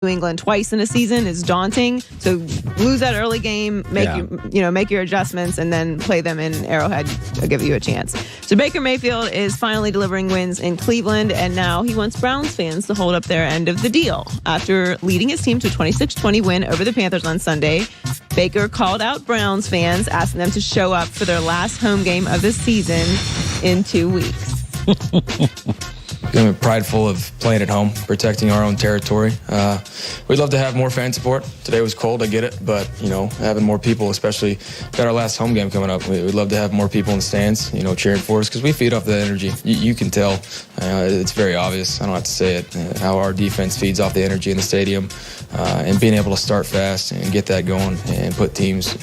New England twice in a season is daunting. So lose that early game, make your adjustments, and then play them in Arrowhead. I'll give you a chance. So Baker Mayfield is finally delivering wins in Cleveland, and now he wants Browns fans to hold up their end of the deal. After leading his team to a 26-20 win over the Panthers on Sunday, Baker called out Browns fans, asking them to show up for their last home game of the season in 2 weeks. I'm prideful of playing at home, protecting our own territory. We'd love to have more fan support. Today was cold, I get it, but having more people, especially got our last home game coming up. We'd love to have more people in the stands, cheering for us, because we feed off that energy. You can tell. It's very obvious. I don't have to say it. How our defense feeds off the energy in the stadium, and being able to start fast and get that going and put teams,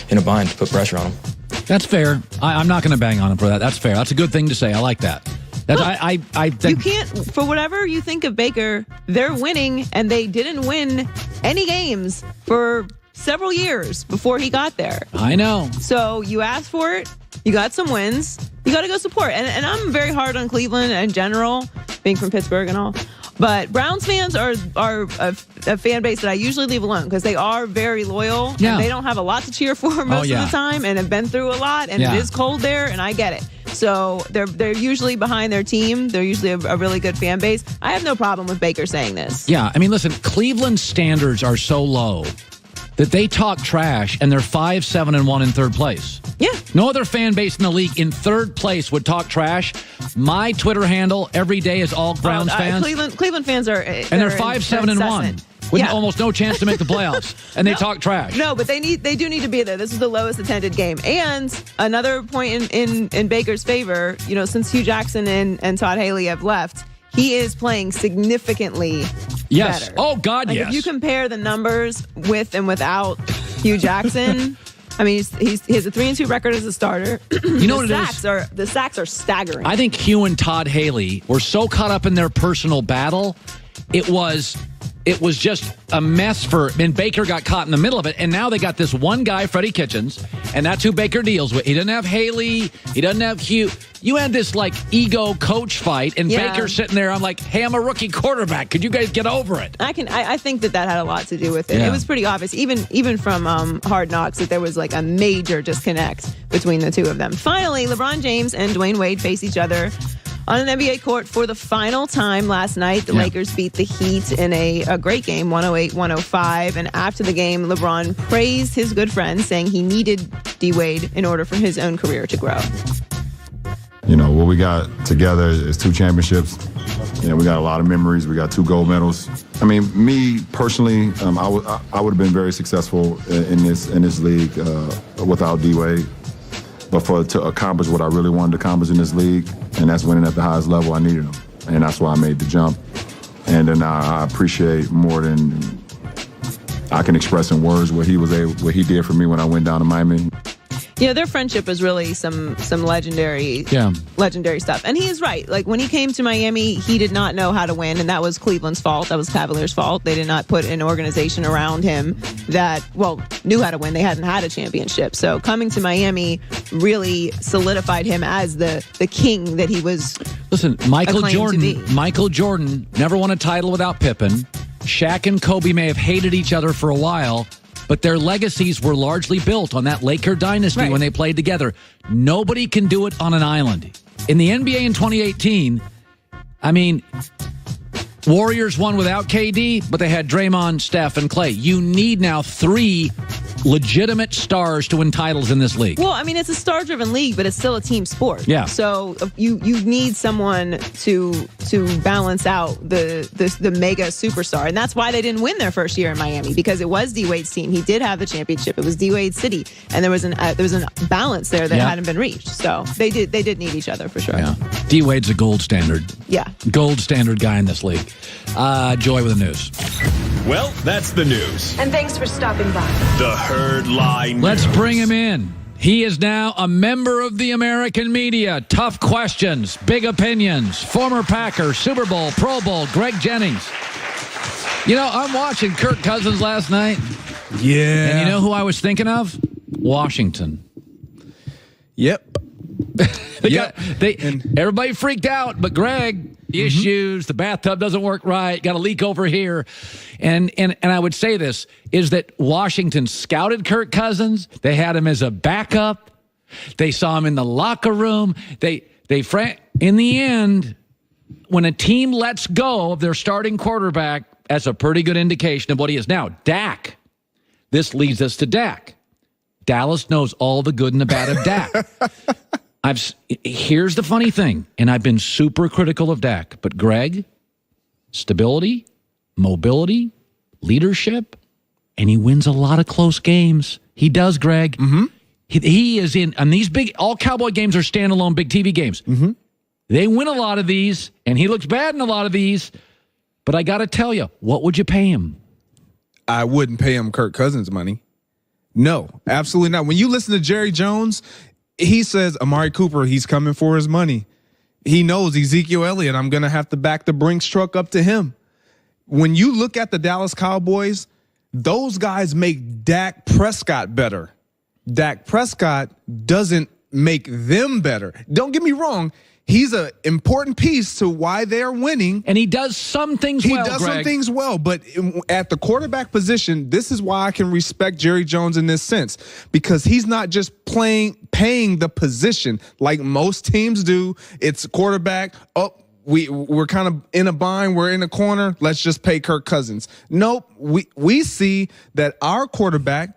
in a bind, put pressure on them. That's fair. I'm not going to bang on him for that. That's fair. That's a good thing to say. I like that. You can't, for whatever you think of Baker, they're winning, and they didn't win any games for several years before he got there. I know. So you asked for it. You got some wins. You got to go support. And I'm very hard on Cleveland in general, being from Pittsburgh and all. But Browns fans are a fan base that I usually leave alone because they are very loyal. Yeah. And they don't have a lot to cheer for most of the time and have been through a lot. And it is cold there, and I get it. So they're usually behind their team. They're usually a really good fan base. I have no problem with Baker saying this. Yeah, I mean, listen, Cleveland's standards are so low that they talk trash, and they're 5-7-1 in third place. Yeah. No other fan base in the league in third place would talk trash. My Twitter handle every day is all Browns fans. Cleveland fans are, and they're 5-7-1 with almost no chance to make the playoffs, and they talk trash. No, but they do need to be there. This is the lowest attended game. And another point in Baker's favor, since Hugh Jackson and Todd Haley have left, he is playing significantly better. Oh, God, yes. If you compare the numbers with and without Hugh Jackson, I mean, he has a 3-2 record as a starter. You know what it is? The sacks are staggering. I think Hugh and Todd Haley were so caught up in their personal battle, it was just a mess and Baker got caught in the middle of it, and now they got this one guy, Freddie Kitchens, and that's who Baker deals with. He doesn't have Haley, he doesn't have Hugh. You had this, ego coach fight, and Baker sitting there, I'm like, hey, I'm a rookie quarterback. Could you guys get over it? I think that had a lot to do with it. Yeah. It was pretty obvious, even from Hard Knocks, that there was, a major disconnect between the two of them. Finally, LeBron James and Dwayne Wade face each other on an NBA court for the final time last night. The Lakers beat the Heat in a great game, 108-105. And after the game, LeBron praised his good friend, saying he needed D-Wade in order for his own career to grow. What we got together is 2 championships. We got a lot of memories. We got 2 gold medals. I mean, me personally, I would have been very successful in this league without D-Wade. But to accomplish what I really wanted to accomplish in this league, and that's winning at the highest level, I needed him. And that's why I made the jump. And then I appreciate more than I can express in words what he did for me when I went down to Miami. Their friendship is really some legendary stuff. And he is right. When he came to Miami, he did not know how to win, and that was Cleveland's fault. That was Cavaliers' fault. They did not put an organization around him that, knew how to win. They hadn't had a championship. So coming to Miami really solidified him as the king that he was. Listen, Michael Jordan never won a title without Pippen. Shaq and Kobe may have hated each other for a while, but their legacies were largely built on that Laker dynasty when they played together. Nobody can do it on an island. In the NBA in 2018, I mean, Warriors won without KD, but they had Draymond, Steph, and Clay. You need now 3 legitimate stars to win titles in this league. Well, I mean, it's a star-driven league, but it's still a team sport. Yeah. So you need someone to balance out the mega superstar, and that's why they didn't win their first year in Miami, because it was D-Wade's team. He did have the championship. It was D-Wade's city, and there was a balance there that hadn't been reached. So they did need each other for sure. Yeah. D-Wade's a gold standard. Yeah. Gold standard guy in this league. Joy with the news. Well, that's the news. And thanks for stopping by. The Herd Line. Let's bring him in. He is now a member of the American media. Tough questions, big opinions. Former Packer, Super Bowl, Pro Bowl, Greg Jennings. I'm watching Kirk Cousins last night. Yeah. And you know who I was thinking of? Washington. Yep. Everybody freaked out, but Greg, issues. The bathtub doesn't work right. Got a leak over here. And I would say this, is that Washington scouted Kirk Cousins. They had him as a backup. They saw him in the locker room. In the end, when a team lets go of their starting quarterback, that's a pretty good indication of what he is. Now, Dak. This leads us to Dak. Dallas knows all the good and the bad of Dak. Here's the funny thing, and I've been super critical of Dak, but Greg, stability, mobility, leadership, and he wins a lot of close games. He does, Greg. Mm-hmm. He is on these all Cowboy games are standalone big TV games. Mm-hmm. They win a lot of these, and he looks bad in a lot of these, but I got to tell you, what would you pay him? I wouldn't pay him Kirk Cousins money. No, absolutely not. When you listen to Jerry Jones, he says, Amari Cooper, he's coming for his money. He knows Ezekiel Elliott, I'm going to have to back the Brinks truck up to him. When you look at the Dallas Cowboys, those guys make Dak Prescott better. Dak Prescott doesn't make them better. Don't get me wrong. He's an important piece to why they're winning. And he does some things well, He does Greg. some things well, but at the quarterback position, this is why I can respect Jerry Jones in this sense, because he's not just paying the position like most teams do. It's quarterback, we're kind of in a bind, we're in a corner, let's just pay Kirk Cousins. Nope, we see that our quarterback,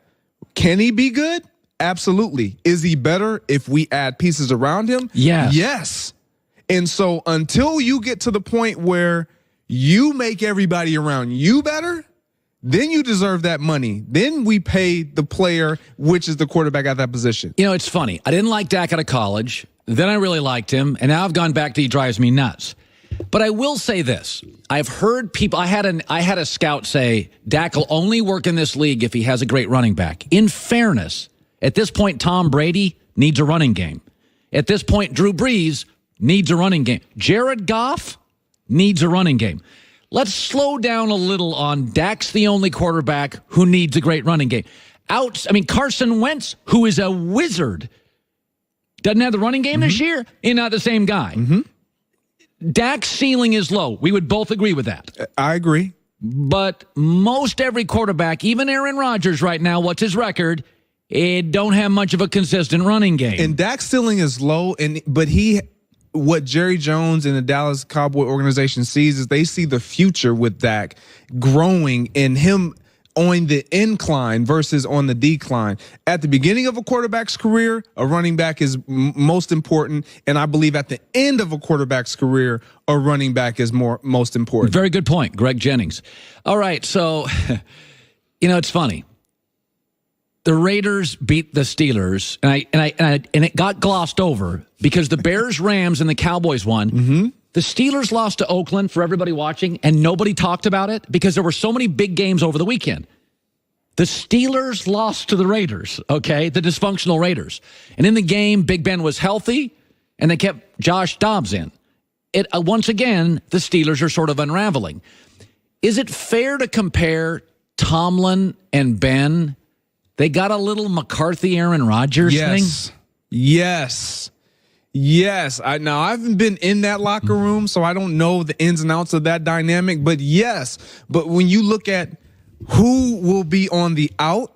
can he be good? Absolutely. Is he better if we add pieces around him? Yes. Yes. And so until you get to the point where you make everybody around you better, then you deserve that money. Then we pay the player, which is the quarterback at that position. You know, it's funny. I didn't like Dak out of college. Then I really liked him. And now I've gone back to he drives me nuts. But I will say this. I've heard people, I had a scout say, Dak will only work in this league if he has a great running back. In fairness, at this point, Tom Brady needs a running game. At this point, Drew Brees needs a running game. Jared Goff needs a running game. Let's slow down a little on Dak's the only quarterback who needs a great running game. Carson Wentz, who is a wizard, doesn't have the running game this year. He's not the same guy. Dak's ceiling is low. We would both agree with that. I agree. But most every quarterback, even Aaron Rodgers right now, what's his record? It don't have much of a consistent running game. And Dak's ceiling is low, but what Jerry Jones and the Dallas Cowboy organization sees is they see the future with Dak growing and him on the incline versus on the decline. At the beginning of a quarterback's career, a running back is most important, and I believe at the end of a quarterback's career, a running back is most important. Very good point, Greg Jennings. All right, so it's funny. The Raiders beat the Steelers, and it got glossed over because the Bears, Rams, and the Cowboys won. Mm-hmm. The Steelers lost to Oakland for everybody watching, and nobody talked about it because there were so many big games over the weekend. The Steelers lost to the Raiders, okay, the dysfunctional Raiders. And in the game, Big Ben was healthy, and they kept Josh Dobbs in. Once again, the Steelers are sort of unraveling. Is it fair to compare Tomlin and Ben? They got a little McCarthy-Aaron Rodgers thing? Yes. I haven't been in that locker room, so I don't know the ins and outs of that dynamic. But yes, but when you look at who will be on the out,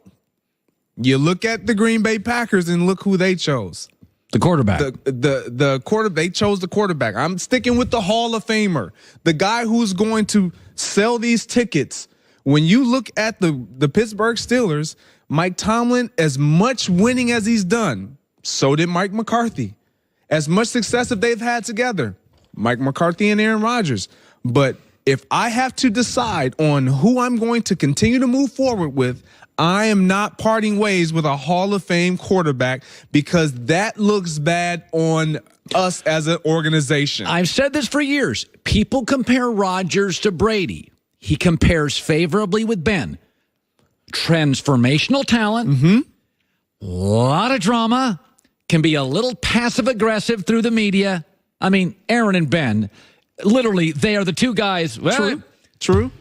you look at the Green Bay Packers and look who they chose. The quarterback. The quarterback. They chose the quarterback. I'm sticking with the Hall of Famer, the guy who's going to sell these tickets. When you look at the Pittsburgh Steelers, Mike Tomlin, as much winning as he's done, so did Mike McCarthy. As much success as they've had together, Mike McCarthy and Aaron Rodgers. But if I have to decide on who I'm going to continue to move forward with, I am not parting ways with a Hall of Fame quarterback because that looks bad on us as an organization. I've said this for years. People compare Rodgers to Brady. He compares favorably with Ben. Transformational talent, a lot of drama, can be a little passive-aggressive through the media. I mean, Aaron and Ben, literally, they are the two guys. Well, True.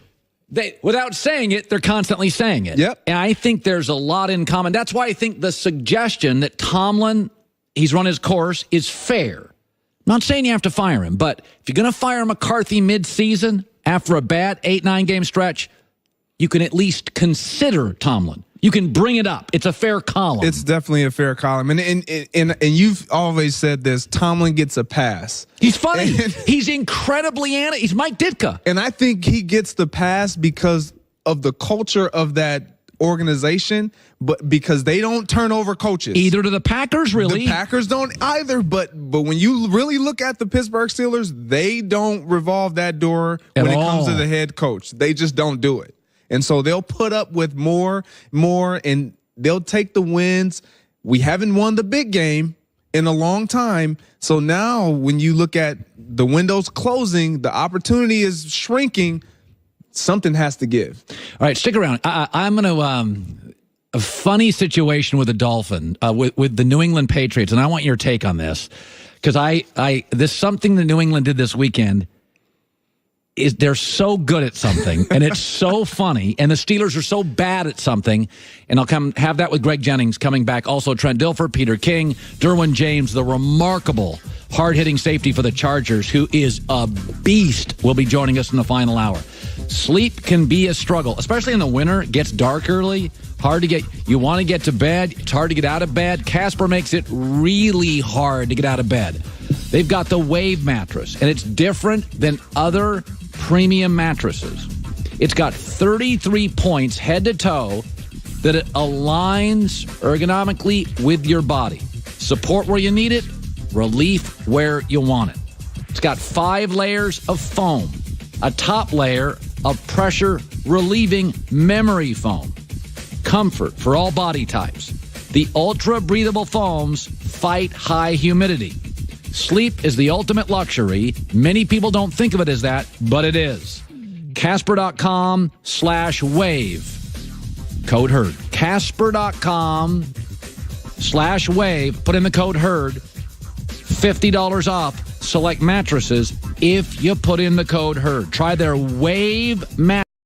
They, without saying it, they're constantly saying it. Yep. And I think there's a lot in common. That's why I think the suggestion that Tomlin, he's run his course, is fair. Not saying you have to fire him, but if you're going to fire McCarthy mid-season after a bad 8-9 game stretch, you can at least consider Tomlin. You can bring it up. It's a fair column. It's definitely a fair column. And you've always said this, Tomlin gets a pass. He's funny. He's incredibly he's Mike Ditka. And I think he gets the pass because of the culture of that organization, but because they don't turn over coaches. Either do the Packers, really. The Packers don't either, but when you really look at the Pittsburgh Steelers, they don't revolve that door when it comes to the head coach. They just don't do it. And so they'll put up with more, and they'll take the wins. We haven't won the big game in a long time. So now when you look at the windows closing, the opportunity is shrinking. Something has to give. All right, stick around. I'm going to a funny situation with the Dolphin, with the New England Patriots, and I want your take on this because this something that New England did this weekend is they're so good at something, and it's so funny, and the Steelers are so bad at something, and I'll have that with Greg Jennings coming back. Also, Trent Dilfer, Peter King, Derwin James, the remarkable hard-hitting safety for the Chargers, who is a beast, will be joining us in the final hour. Sleep can be a struggle, especially in the winter. It gets dark early, hard to get. You want to get to bed. It's hard to get out of bed. Casper makes it really hard to get out of bed. They've got the Wave mattress, and it's different than other premium mattresses. It's got 33 points head to toe that it aligns ergonomically with your body. Support where you need it, relief where you want it. It's got 5 layers of foam, a top layer of pressure relieving memory foam. Comfort for all body types. The ultra breathable foams fight high humidity. Sleep is the ultimate luxury. Many people don't think of it as that, but it is. Casper.com/wave. Code HERD. Casper.com/wave. Put in the code HERD. $50 off select mattresses if you put in the code HERD. Try their Wave mattress.